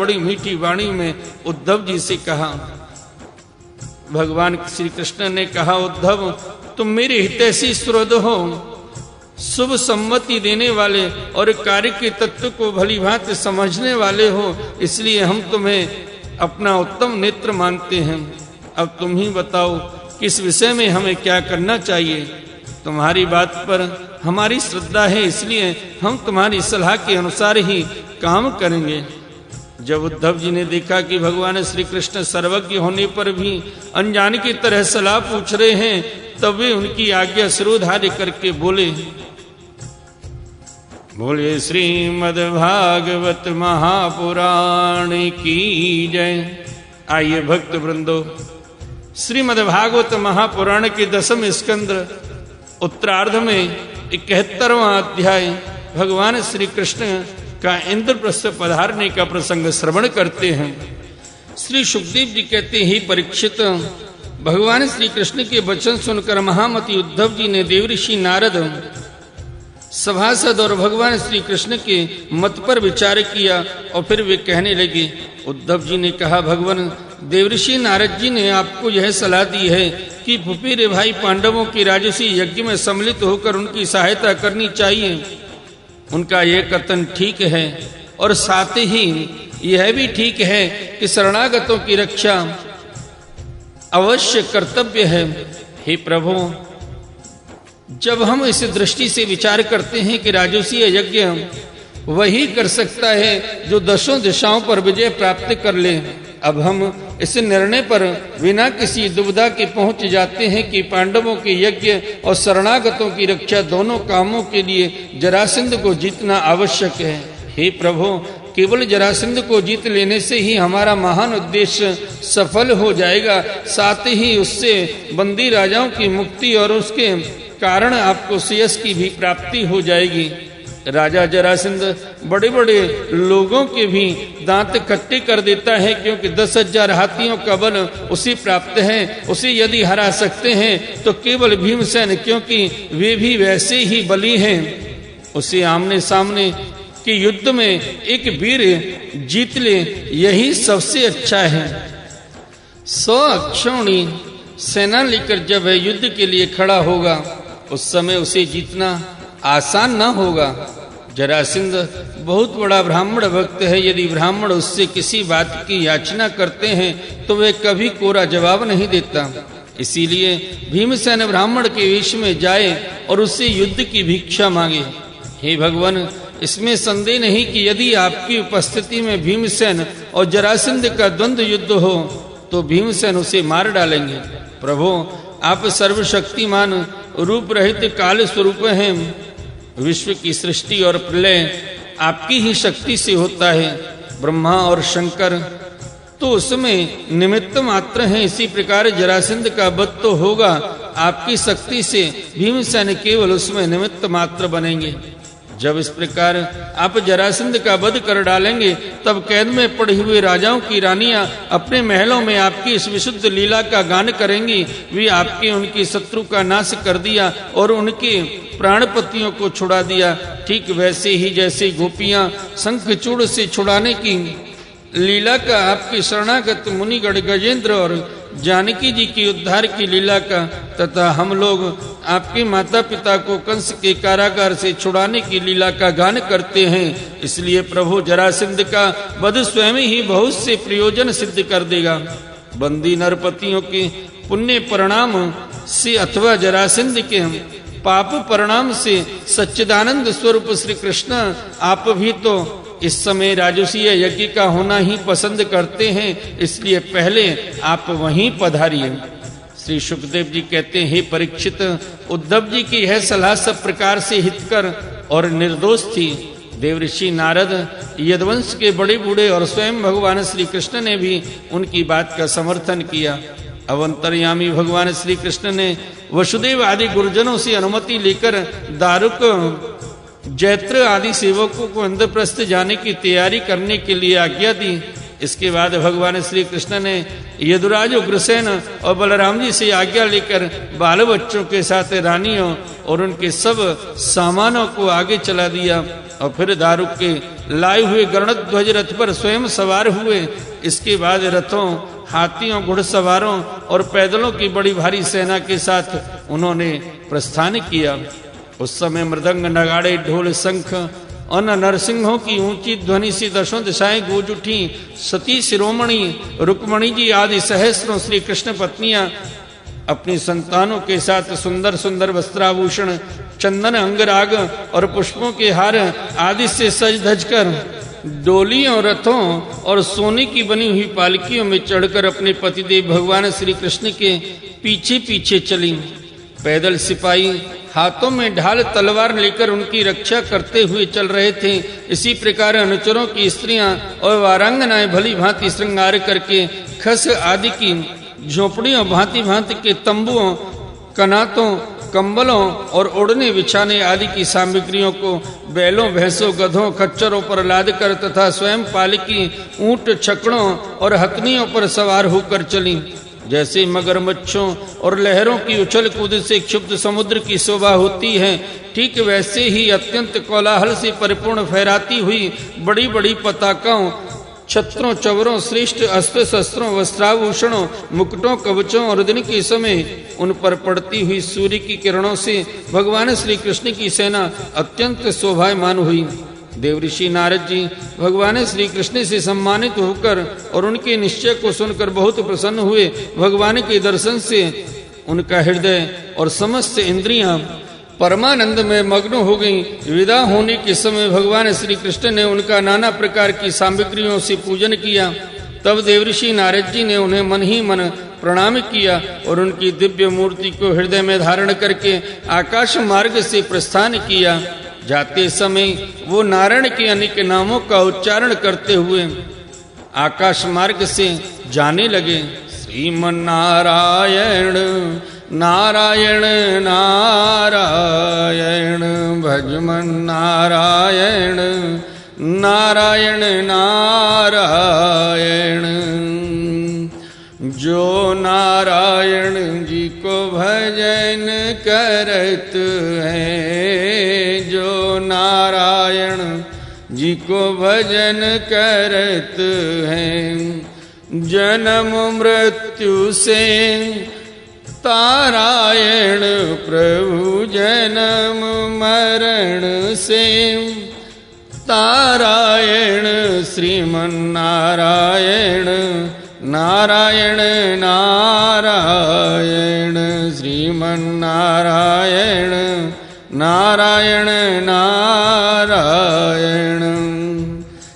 बड़ी मीठी वाणी में उद्धव जी से कहा। भगवान श्री कृष्ण ने कहा, उद्धव तुम मेरे हितैषी सुहृद हो, शुभ सम्मति देने वाले और कार्य के तत्व को भली भांति समझने वाले हो, इसलिए हम तुम्हें अपना उत्तम नेत्र मानते हैं। अब तुम ही बताओ किस विषय में हमें क्या करना चाहिए। तुम्हारी बात पर हमारी श्रद्धा है, इसलिए हम तुम्हारी सलाह के अनुसार ही काम करेंगे। जब उद्धव जी ने देखा कि भगवान श्री कृष्ण सर्वज्ञ होने पर भी अनजान की तरह सलाह पूछ रहे हैं, तब वे उनकी आज्ञा शिरोधार्य करके बोले श्रीमद् भागवत महापुराण की जय। आइए भक्त वृंदो, श्रीमद् भागवत महापुराण के 10वें स्कंद उत्तरार्ध में 71वां अध्याय भगवान श्री कृष्ण का इंद्रप्रस्थ पधारने का प्रसंग श्रवण करते हैं। श्री सुखदेव जी कहते हैं, परीक्षित, भगवान श्री कृष्ण के वचन सुनकर महामति उद्धव जी ने देवऋषि नारद, सभासद और भगवान श्री कृष्ण के मत पर विचार किया और फिर वे कहने लगे। उद्धव जी ने कहा, भगवान देवऋषि नारद जी ने आपको यह सलाह दी है कि फुफेरे भाई पांडवों के राजसी यज्ञ में सम्मिलित होकर उनकी सहायता करनी चाहिए। उनका यह कथन ठीक है और साथ ही यह भी ठीक है कि शरणागतों की रक्षा अवश्य कर्तव्य है। हे प्रभु, जब हम इस दृष्टि से विचार करते हैं कि राजसूय यज्ञ वही कर सकता है जो 10 दिशाओं पर विजय प्राप्त कर ले, अब हम इस निर्णय पर बिना किसी दुविधा के पहुंच जाते हैं कि पांडवों के यज्ञ और शरणागतों की रक्षा दोनों कामों के लिए जरासंध को जीतना आवश्यक है। हे प्रभु, केवल जरासंध को जीत लेने से ही हमारा महान उद्देश्य सफल हो जाएगा, साथ ही उससे बंदी राजाओं की मुक्ति और उसके कारण आपको श्रेयस की भी प्राप्ति हो जाएगी। राजा जरासंध बड़े बड़े लोगों के भी दांत खट्टे कर देता है, क्योंकि 10,000 हाथियों का बल उसे प्राप्त है। उसे यदि हरा सकते हैं तो केवल भीमसेन, क्योंकि वे भी वैसे ही बली हैं। उसे आमने सामने के युद्ध में एक वीर जीत ले, यही सबसे अच्छा है। 100 अक्षौणी सेना लेकर जब वह युद्ध के लिए खड़ा होगा, उस समय उसे जीतना आसान न होगा। जरासंध बहुत बड़ा ब्राह्मण भक्त है, यदि ब्राह्मण उससे किसी बात की याचना करते हैं तो वह कभी कोरा जवाब नहीं देता। इसीलिए भीमसेन ब्राह्मण के वेश में जाए और उससे युद्ध की भिक्षा मांगे। हे भगवान, इसमें संदेह नहीं कि यदि आपकी उपस्थिति में भीमसेन और जरासंध का द्वंद्व युद्ध हो तो भीमसेन उसे मार डालेंगे। प्रभु, आप सर्वशक्तिमान रूप रहित काल स्वरूप हैं। विश्व की सृष्टि और प्रलय आपकी ही शक्ति से होता है। ब्रह्मा और शंकर तो उसमें निमित्त मात्र हैं, इसी प्रकार जरासंध का वध तो होगा आपकी शक्ति से, भीमसेन केवल उसमें निमित्त मात्र बनेंगे। जब इस प्रकार आप जरासंध का वध कर डालेंगे, तब कैद में पड़े हुए राजाओं की रानियां अपने महलों में आपकी इस विशुद्ध लीला का गान करेंगी। वे आपके उनकी शत्रु का नाश कर दिया और उनके प्राणपतियों को छुड़ा दिया। ठीक वैसे ही जैसे गोपियां शंखचूड़ से छुड़ाने की लीला का, आपके शरणागत मुनिगण गजेंद्र और जानकी जी की उद्धार की लीला का, तथा हम लोग आपके माता पिता को कंस के कारागार से छुड़ाने की लीला का गान करते हैं। इसलिए प्रभु, जरासंध का वध स्वयं ही बहुत से प्रयोजन सिद्ध कर देगा। बंदी नरपतियों के पुण्य परिणाम से अथवा जरासंध के पाप परिणाम से सच्चिदानंद स्वरूप श्री कृष्ण आप भी तो इस समय राजसूय यज्ञ का होना ही पसंद करते हैं, इसलिए पहले आप वहीं पधारिए। श्री सुखदेव जी कहते हैं, हे परीक्षित, उद्धव जी की यह सलाह सब प्रकार से हितकर और निर्दोष थी। देवऋषि नारद, यदुवंश के बड़े बूढ़े और स्वयं भगवान श्री कृष्ण ने भी उनकी बात का समर्थन किया। अवंतर्यामी भगवान श्री कृष्ण ने वसुदेव आदि गुरुजनों से अनुमति लेकर दारुक, जैत्र आदि सेवकों को इंद्रप्रस्थ जाने की तैयारी करने के लिए आज्ञा दी। इसके बाद भगवान श्री कृष्ण ने यदुराज, उग्रसेन और बलराम जी से आज्ञा लेकर बाल बच्चों के साथ रानियों और उनके सब सामानों को आगे चला दिया और फिर दारुक के लाए हुए गरुड़ध्वज रथ पर स्वयं सवार हुए। इसके बाद रथों, हाथियों, घुड़सवारों और पैदलों की बड़ी भारी सेना के साथ उन्होंने प्रस्थान किया। उस समय मृदंग, नगाड़े, ढोल, शंख और नरसिंहों की ऊंची ध्वनि से दशों दिशाएं गूंज उठी। सती शिरोमणि रुक्मणी जी आदि सहस्रों श्री कृष्ण पत्नियां अपनी संतानों के साथ सुंदर सुंदर वस्त्राभूषण, चंदन, अंगराग और पुष्पों के हार आदि से सज धज कर डोलियों, रथों और सोने की बनी हुई पालकियों में चढ़कर अपने पतिदेव भगवान श्री कृष्ण के पीछे पीछे चली। पैदल सिपाही हाथों में ढाल तलवार लेकर उनकी रक्षा करते हुए चल रहे थे। इसी प्रकार अनुचरों की स्त्रियां और वारांगनाएं भली भांति श्रृंगार करके खस आदि की झोपड़ियों, भांति भांति के तंबुओं, कनातों, कंबलों और ओढ़ने बिछाने आदि की सामग्रियों को बैलों, भैंसों, गधों, खच्चरों पर लाद कर तथा स्वयं पालकी, ऊंट, छकड़ों और हथनियों पर सवार होकर चली। जैसे मगरमच्छों और लहरों की उछल कूद से क्षुब्ध समुद्र की शोभा होती है, ठीक वैसे ही अत्यंत कोलाहल से परिपूर्ण फहराती हुई बड़ी बड़ी पताकाओं, छत्रों, चवरों, श्रेष्ठ अस्त्र शस्त्रों, वस्त्राभूषणों, मुकुटों, कवचों और दिन के समय उन पर पड़ती हुई सूर्य की किरणों से भगवान श्री कृष्ण की सेना अत्यंत शोभायमान हुई। देवऋषि नारद जी भगवान श्री कृष्ण से सम्मानित होकर और उनके निश्चय को सुनकर बहुत प्रसन्न हुए। भगवान के दर्शन से उनका हृदय और समस्त इंद्रियां परमानंद में मग्न हो गई। विदा होने के समय भगवान श्री कृष्ण ने उनका नाना प्रकार की सामग्रियों से पूजन किया। तब देवऋषि नारद जी ने उन्हें मन ही मन प्रणाम किया और उनकी दिव्य मूर्ति को हृदय में धारण करके आकाश मार्ग से प्रस्थान किया। जाते समय वो नारायण के अनेक नामों का उच्चारण करते हुए आकाश मार्ग से जाने लगे। श्रीमन्नारायण नारायण नारायण भजमन नारायण नारायण नारायण। जो नारायण जी को भजन करत है, जो नारायण जी को भजन करत है, जन्म मृत्यु से तारायण प्रभु, जन्म मरण से तारायण श्रीमन नारायण नारायण नारायण श्रीमन नारायण नारायण नारायण।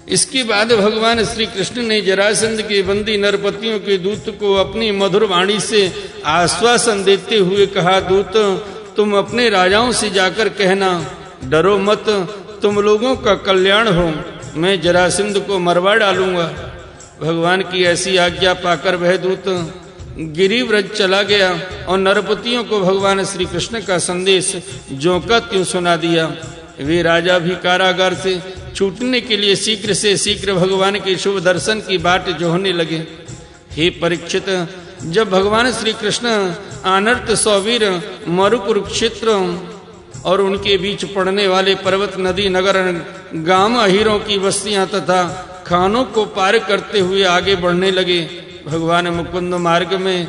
इसके बाद भगवान श्री कृष्ण ने जरासंध के बंदी नरपतियों के दूत को अपनी मधुर वाणी से आश्वासन देते हुए कहा, दूत तुम अपने राजाओं से जाकर कहना, डरो मत, तुम लोगों का कल्याण हो, मैं जरासंध को मरवा डालूंगा। भगवान की ऐसी आज्ञा पाकर वह दूत गिरिव्रज चला गया और नरपतियों को भगवान श्री कृष्ण का संदेश ज्यों का त्यों सुना दिया। वे राजा भी कारागार से छूटने के लिए शीघ्र से शीघ्र भगवान के शुभ दर्शन की बाट जोहने लगे। हे परीक्षित, जब भगवान श्री कृष्ण अनर्थ सौवीर मरु कुरुक्षेत्र और उनके बीच पड़ने वाले पर्वत, नदी, नगर, गांव, अहीरों की बस्तियां तथा खानों को पार करते हुए आगे बढ़ने लगे, भगवान मुकुंद मार्ग में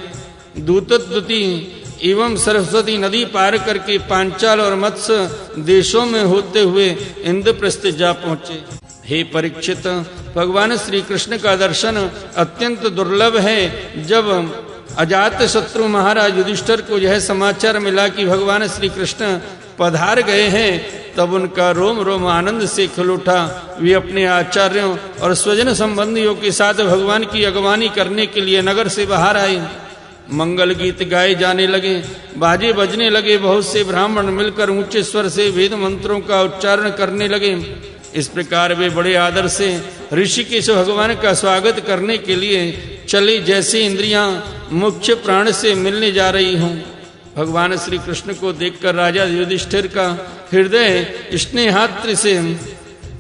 दूतद्वती एवं सरस्वती नदी पार करके पांचाल और मत्स्य देशों में होते हुए इंद्रप्रस्थ जा पहुंचे। हे परीक्षित, भगवान श्री कृष्ण का दर्शन अत्यंत दुर्लभ है। जब अजात शत्रु महाराज युधिष्ठिर को यह समाचार मिला कि भगवान श्री कृष्ण पधार गए हैं, तब उनका रोम रोम आनंद से खिल उठा। वे अपने आचार्यों और स्वजन संबंधियों के साथ भगवान की अगवानी करने के लिए नगर से बाहर आए। मंगल गीत गाए जाने लगे, बाजे बजने लगे, बहुत से ब्राह्मण मिलकर ऊंचे स्वर से वेद मंत्रों का उच्चारण करने लगे। इस प्रकार वे बड़े आदर से ऋषिकेश भगवान का स्वागत करने के लिए चले, जैसे इंद्रियां मुख्य प्राण से मिलने जा रही हों। भगवान श्री कृष्ण को देखकर राजा युधिष्ठिर का हृदय स्नेहात्र से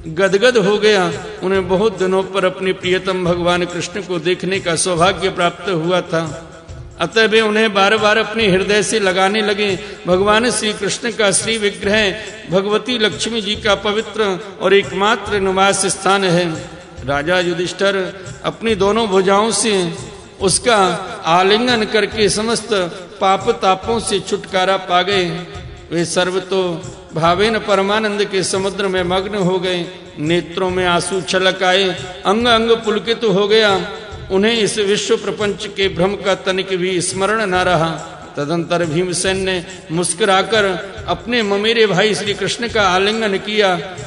गदगद हो गया। उन्हें बहुत दिनों पर अपने प्रियतम भगवान कृष्ण को देखने का सौभाग्य प्राप्त हुआ था। अतः वे उन्हें बार बार अपने हृदय से लगाने लगे। भगवान श्री कृष्ण का श्री विग्रह भगवती लक्ष्मी जी का पवित्र और एकमात्र निवास स्थान है। राजा युधिष्ठिर अपनी दोनों भुजाओं से उसका आलिंगन करके समस्त पाप तापों से छुटकारा पा गए। वे सर्वतो भावेन परमानंद के समुद्र में मग्न हो गए। नेत्रों में आंसू छलक आए, अंग अंग पुलकित हो गया। उन्हें इस विश्व प्रपंच के भ्रम का तनिक भी स्मरण न रहा। तदंतर भीमसेन ने मुस्कुराकर अपने ममेरे भाई श्री कृष्ण का आलिंगन किया।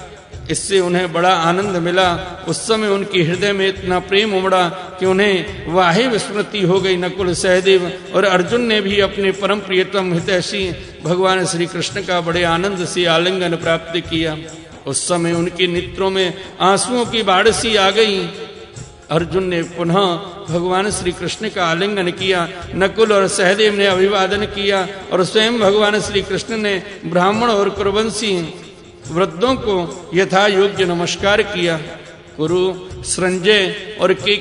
इससे उन्हें बड़ा आनंद मिला। उस समय उनके हृदय में इतना प्रेम उमड़ा कि उन्हें वाहे विस्मृति हो गई। नकुल, सहदेव और अर्जुन ने भी अपने परम प्रियतम हितैषी भगवान श्री कृष्ण का बड़े आनंद से आलिंगन प्राप्त किया। उस समय उनके नेत्रों में आंसुओं की बाढ़ सी आ गई। अर्जुन ने पुनः भगवान श्री कृष्ण का आलिंगन किया। नकुल और सहदेव ने अभिवादन किया और स्वयं भगवान श्री कृष्ण ने ब्राह्मण और कुरुवंशी वृद्धों को यथा योग्य नमस्कार किया। कुरु, संजय और के